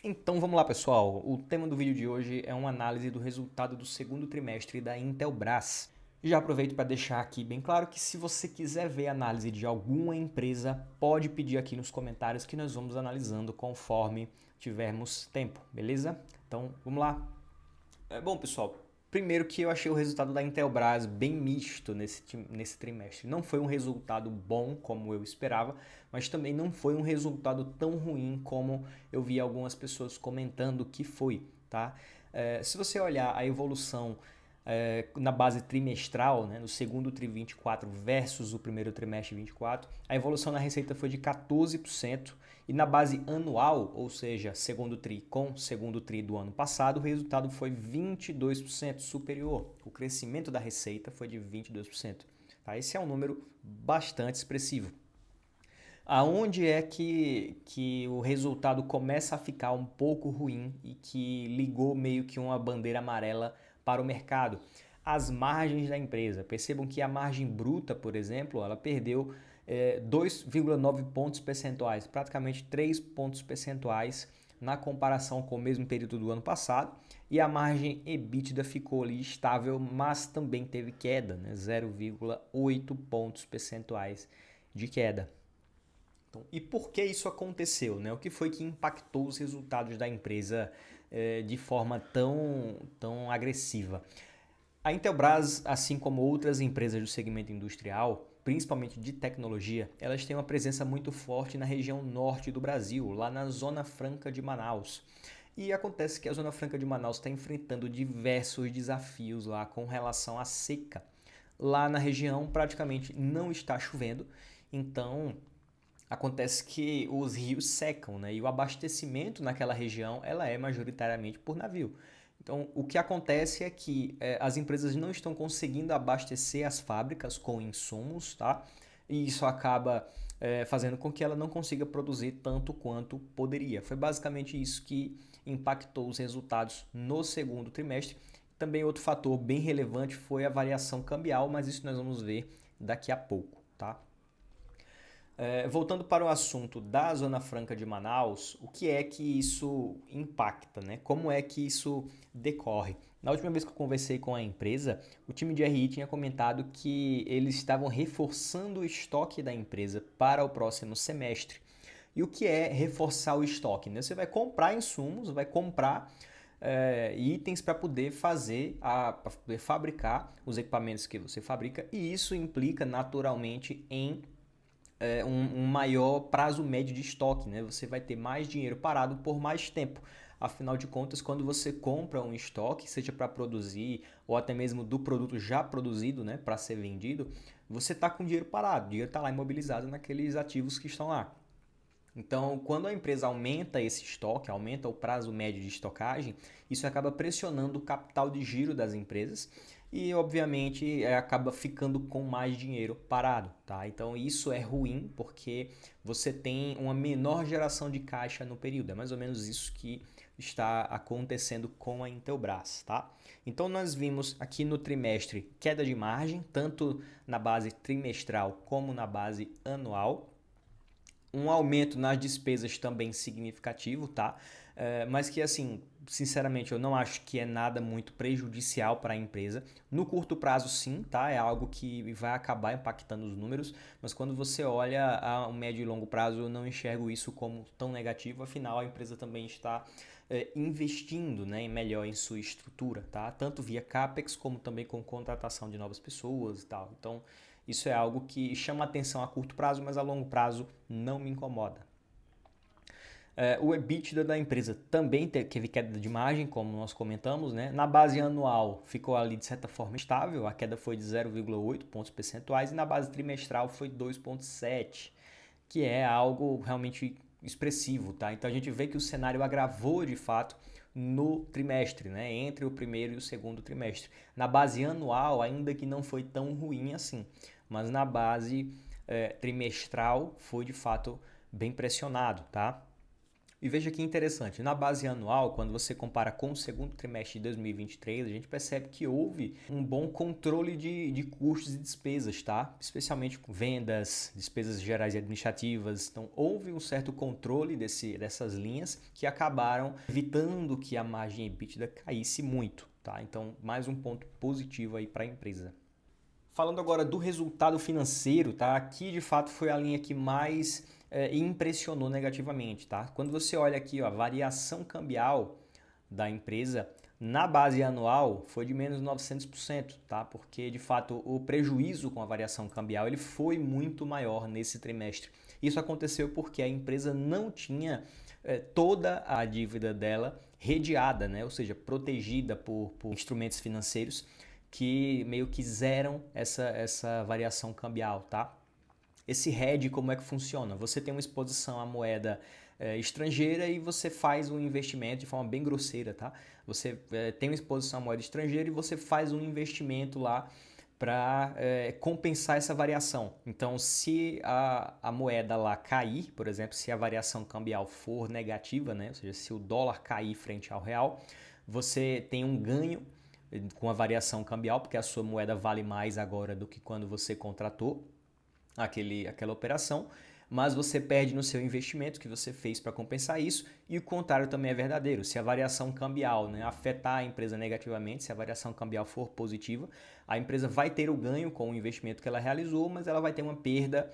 Então vamos lá, pessoal. O tema do vídeo de hoje é uma análise do resultado do segundo trimestre da Intelbras. Já aproveito para deixar aqui bem claro que se você quiser ver a análise de alguma empresa, pode pedir aqui nos comentários que nós vamos analisando conforme tivermos tempo, beleza? Então vamos lá. Bom, pessoal, primeiro que eu achei o resultado da Intelbras bem misto nesse trimestre. Não foi um resultado bom como eu esperava, mas também não foi um resultado tão ruim como eu vi algumas pessoas comentando que foi, tá? Se você olhar a evolução na base trimestral, né, no segundo tri 24 versus o primeiro trimestre 24, a evolução na receita foi de 14%. E na base anual, ou seja, segundo tri com segundo tri do ano passado, o resultado foi 22% superior. O crescimento da receita foi de 22%. Tá? Esse é um número bastante expressivo. Aonde é que o resultado começa a ficar um pouco ruim e que ligou meio que uma bandeira amarela para o mercado? As margens da empresa. Percebam que a margem bruta, por exemplo, ela perdeu 2,9 pontos percentuais, praticamente 3 pontos percentuais na comparação com o mesmo período do ano passado. E a margem EBITDA ficou ali estável, mas também teve queda, né? 0,8 pontos percentuais de queda. Então, e por que isso aconteceu? Né? O que foi que impactou os resultados da empresa de forma tão agressiva? A Intelbras, assim como outras empresas do segmento industrial, principalmente de tecnologia, elas têm uma presença muito forte na região norte do Brasil, lá na Zona Franca de Manaus. E acontece que a Zona Franca de Manaus está enfrentando diversos desafios lá com relação à seca. Lá na região praticamente não está chovendo, então acontece que os rios secam, né? E o abastecimento naquela região ela é majoritariamente por navio. Então, o que acontece é que as empresas não estão conseguindo abastecer as fábricas com insumos, tá? E isso acaba fazendo com que ela não consiga produzir tanto quanto poderia. Foi basicamente isso que impactou os resultados no segundo trimestre. Também outro fator bem relevante foi a variação cambial, mas isso nós vamos ver daqui a pouco, tá? Voltando para o assunto da Zona Franca de Manaus, o que é que isso impacta, né? Como é que isso decorre? Na última vez que eu conversei com a empresa, o time de RI tinha comentado que eles estavam reforçando o estoque da empresa para o próximo semestre. E o que é reforçar o estoque? Né? Você vai comprar insumos, vai comprar itens para poder para poder fabricar os equipamentos que você fabrica, e isso implica naturalmente em um maior prazo médio de estoque, né? Você vai ter mais dinheiro parado por mais tempo. Afinal de contas, quando você compra um estoque, seja para produzir ou até mesmo do produto já produzido, né, para ser vendido, você está com dinheiro parado, o dinheiro está lá imobilizado naqueles ativos que estão lá. Então, quando a empresa aumenta esse estoque, aumenta o prazo médio de estocagem, isso acaba pressionando o capital de giro das empresas e, obviamente, acaba ficando com mais dinheiro parado, tá? Então, isso é ruim porque você tem uma menor geração de caixa no período. É mais ou menos isso que está acontecendo com a Intelbras, tá? Então, nós vimos aqui no trimestre queda de margem, tanto na base trimestral como na base anual, um aumento nas despesas também significativo, tá? Mas que assim, sinceramente, eu não acho que é nada muito prejudicial para a empresa. No curto prazo, sim, tá? É algo que vai acabar impactando os números, mas quando você olha a um médio e longo prazo, eu não enxergo isso como tão negativo. Afinal, a empresa também está investindo, né, melhor em sua estrutura, tá? Tanto via CAPEX como também com contratação de novas pessoas e tal. Então, isso é algo que chama atenção a curto prazo, mas a longo prazo não me incomoda. O EBITDA da empresa também teve queda de margem, como nós comentamos, né? Na base anual ficou ali de certa forma estável, a queda foi de 0,8 pontos percentuais e na base trimestral foi 2,7, que é algo realmente expressivo, tá? Então a gente vê que o cenário agravou de fato no trimestre, né? Entre o primeiro e o segundo trimestre. Na base anual, ainda que não foi tão ruim assim, mas na base trimestral foi de fato bem pressionado, tá? E veja que interessante, na base anual, quando você compara com o segundo trimestre de 2023, a gente percebe que houve um bom controle de custos e despesas, tá? Especialmente com vendas, despesas gerais e administrativas. Então, houve um certo controle dessas linhas que acabaram evitando que a margem EBITDA caísse muito, tá? Então, mais um ponto positivo aí para a empresa. Falando agora do resultado financeiro, tá? Aqui de fato foi a linha que mais impressionou negativamente, tá? Quando você olha aqui, ó, a variação cambial da empresa na base anual foi de menos 900%, tá? Porque de fato o prejuízo com a variação cambial ele foi muito maior nesse trimestre. Isso aconteceu porque a empresa não tinha toda a dívida dela redeada, né? Ou seja, protegida por instrumentos financeiros que meio que zeram essa variação cambial, tá? Esse hedge, como é que funciona? Você tem uma exposição à moeda estrangeira e você faz um investimento de forma bem grosseira, tá? Você tem uma exposição à moeda estrangeira e você faz um investimento lá para compensar essa variação. Então, se a moeda lá cair, por exemplo, se a variação cambial for negativa, né? Ou seja, se o dólar cair frente ao real, você tem um ganho com a variação cambial, porque a sua moeda vale mais agora do que quando você contratou aquela operação, mas você perde no seu investimento que você fez para compensar isso, e o contrário também é verdadeiro. Se a variação cambial, né, afetar a empresa negativamente, se a variação cambial for positiva, a empresa vai ter o ganho com o investimento que ela realizou, mas ela vai ter uma perda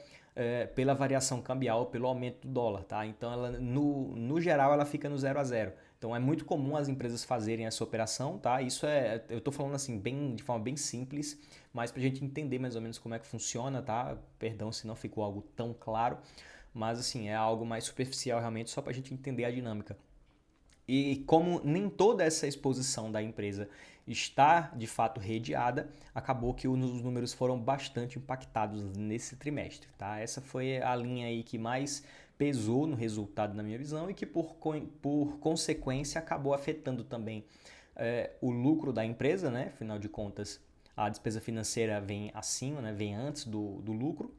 pela variação cambial, pelo aumento do dólar, tá? Então, ela, no geral, ela fica no 0 a 0. Então é muito comum as empresas fazerem essa operação, tá? Isso eu estou falando assim de forma bem simples, mas para a gente entender mais ou menos como é que funciona, tá? Perdão se não ficou algo tão claro, mas assim, é algo mais superficial realmente, só para a gente entender a dinâmica. E como nem toda essa exposição da empresa está de fato redeada, acabou que os números foram bastante impactados nesse trimestre, tá? Essa foi a linha aí que mais pesou no resultado na minha visão e que por consequência acabou afetando também o lucro da empresa, né? Afinal de contas, a despesa financeira vem acima, né? Vem antes do lucro.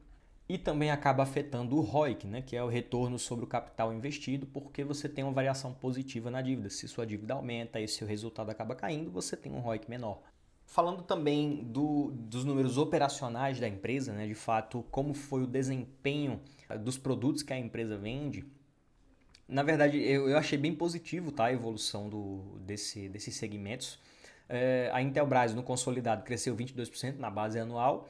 E também acaba afetando o ROIC, né, que é o retorno sobre o capital investido, porque você tem uma variação positiva na dívida. Se sua dívida aumenta e seu resultado acaba caindo, você tem um ROIC menor. Falando também dos números operacionais da empresa, né, de fato, como foi o desempenho dos produtos que a empresa vende, na verdade eu achei bem positivo, tá, a evolução desses segmentos. A Intelbras no consolidado cresceu 22% na base anual,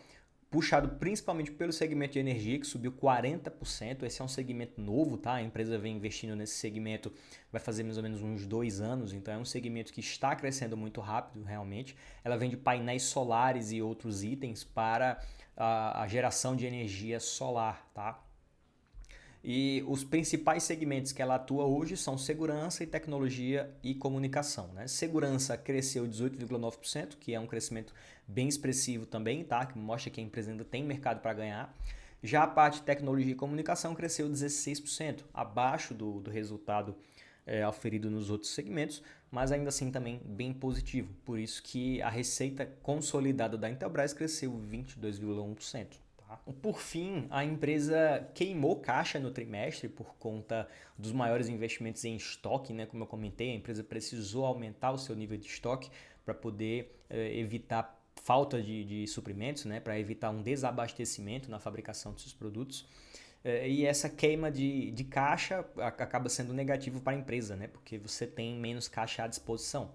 puxado principalmente pelo segmento de energia, que subiu 40%. Esse é um segmento novo, tá? A empresa vem investindo nesse segmento, vai fazer mais ou menos uns 2 anos, então é um segmento que está crescendo muito rápido, realmente. Ela vende painéis solares e outros itens para a geração de energia solar, tá? E os principais segmentos que ela atua hoje são segurança e tecnologia e comunicação, né? Segurança cresceu 18,9%, que é um crescimento bem expressivo também, tá? Que mostra que a empresa ainda tem mercado para ganhar. Já a parte de tecnologia e comunicação cresceu 16%, abaixo do resultado auferido nos outros segmentos, mas ainda assim também bem positivo. Por isso que a receita consolidada da Intelbras cresceu 22,1%. Por fim, a empresa queimou caixa no trimestre por conta dos maiores investimentos em estoque, né? Como eu comentei, a empresa precisou aumentar o seu nível de estoque para poder evitar falta de suprimentos, né? Para evitar um desabastecimento na fabricação de seus produtos. E essa queima de caixa acaba sendo negativo para a empresa, né? Porque você tem menos caixa à disposição.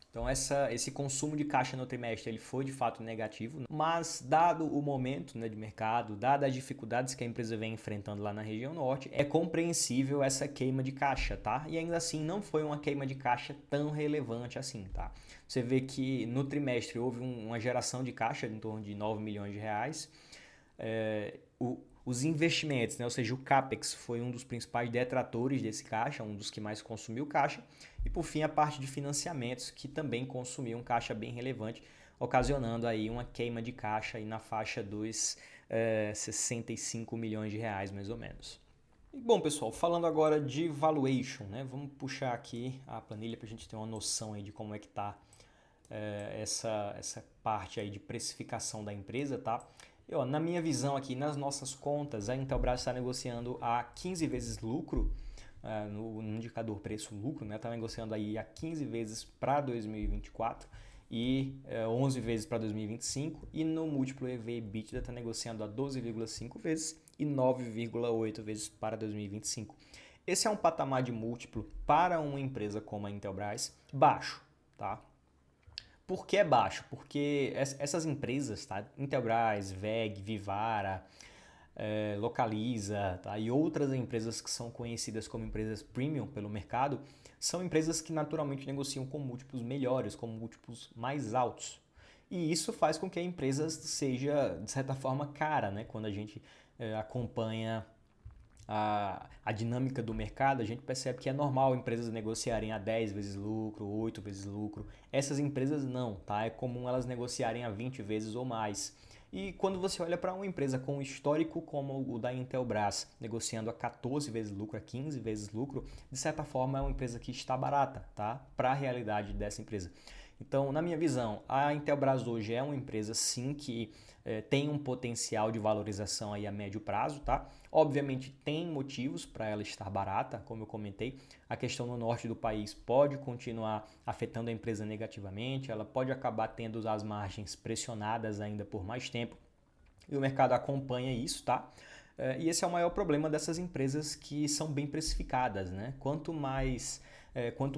Então esse consumo de caixa no trimestre ele foi de fato negativo, mas dado o momento, né, de mercado, dadas as dificuldades que a empresa vem enfrentando lá na região norte, é compreensível essa queima de caixa, tá? E ainda assim não foi uma queima de caixa tão relevante assim, tá? Você vê que no trimestre houve uma geração de caixa em torno de 9 milhões de reais. Os investimentos, né? Ou seja, o CAPEX foi um dos principais detratores desse caixa, um dos que mais consumiu caixa. E por fim, a parte de financiamentos, que também consumiu um caixa bem relevante, ocasionando aí uma queima de caixa aí na faixa dos 65 milhões de reais, mais ou menos. E, bom, pessoal, falando agora de valuation, né? Vamos puxar aqui a planilha para a gente ter uma noção aí de como é que está essa parte aí de precificação da empresa, tá? E, ó, na minha visão aqui, nas nossas contas, a Intelbras está negociando a 15 vezes lucro no indicador preço-lucro, né? Está negociando aí a 15 vezes para 2024 e 11 vezes para 2025, e no múltiplo EV/EBITDA está negociando a 12,5 vezes e 9,8 vezes para 2025. Esse é um patamar de múltiplo para uma empresa como a Intelbras baixo, tá? Por que é baixo? Porque essas empresas, tá? Intelbras, WEG, Vivara, Localiza, tá? E outras empresas que são conhecidas como empresas premium pelo mercado, são empresas que naturalmente negociam com múltiplos melhores, com múltiplos mais altos. E isso faz com que a empresa seja, de certa forma, cara, né? Quando a gente acompanha a dinâmica do mercado, a gente percebe que é normal empresas negociarem a 10 vezes lucro, 8 vezes lucro. Essas empresas não, tá? É comum elas negociarem a 20 vezes ou mais. E quando você olha para uma empresa com um histórico como o da Intelbras, negociando a 14 vezes lucro, a 15 vezes lucro, de certa forma é uma empresa que está barata, tá? Para a realidade dessa empresa. Então, na minha visão, a Intelbras hoje é uma empresa sim que tem um potencial de valorização aí a médio prazo, tá? Obviamente tem motivos para ela estar barata, como eu comentei. A questão no norte do país pode continuar afetando a empresa negativamente, ela pode acabar tendo as margens pressionadas ainda por mais tempo. E o mercado acompanha isso, tá? E esse é o maior problema dessas empresas que são bem precificadas, né? Quanto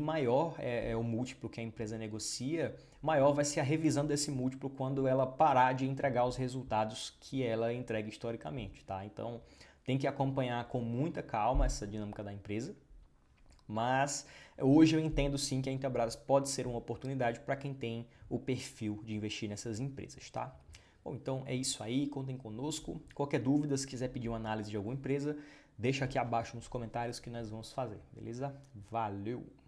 maior é o múltiplo que a empresa negocia, maior vai ser a revisão desse múltiplo quando ela parar de entregar os resultados que ela entrega historicamente, tá? Então tem que acompanhar com muita calma essa dinâmica da empresa, mas hoje eu entendo sim que a Intelbras pode ser uma oportunidade para quem tem o perfil de investir nessas empresas, tá? Bom, então é isso aí, contem conosco. Qualquer dúvida, se quiser pedir uma análise de alguma empresa, deixa aqui abaixo nos comentários que nós vamos fazer, beleza? Valeu!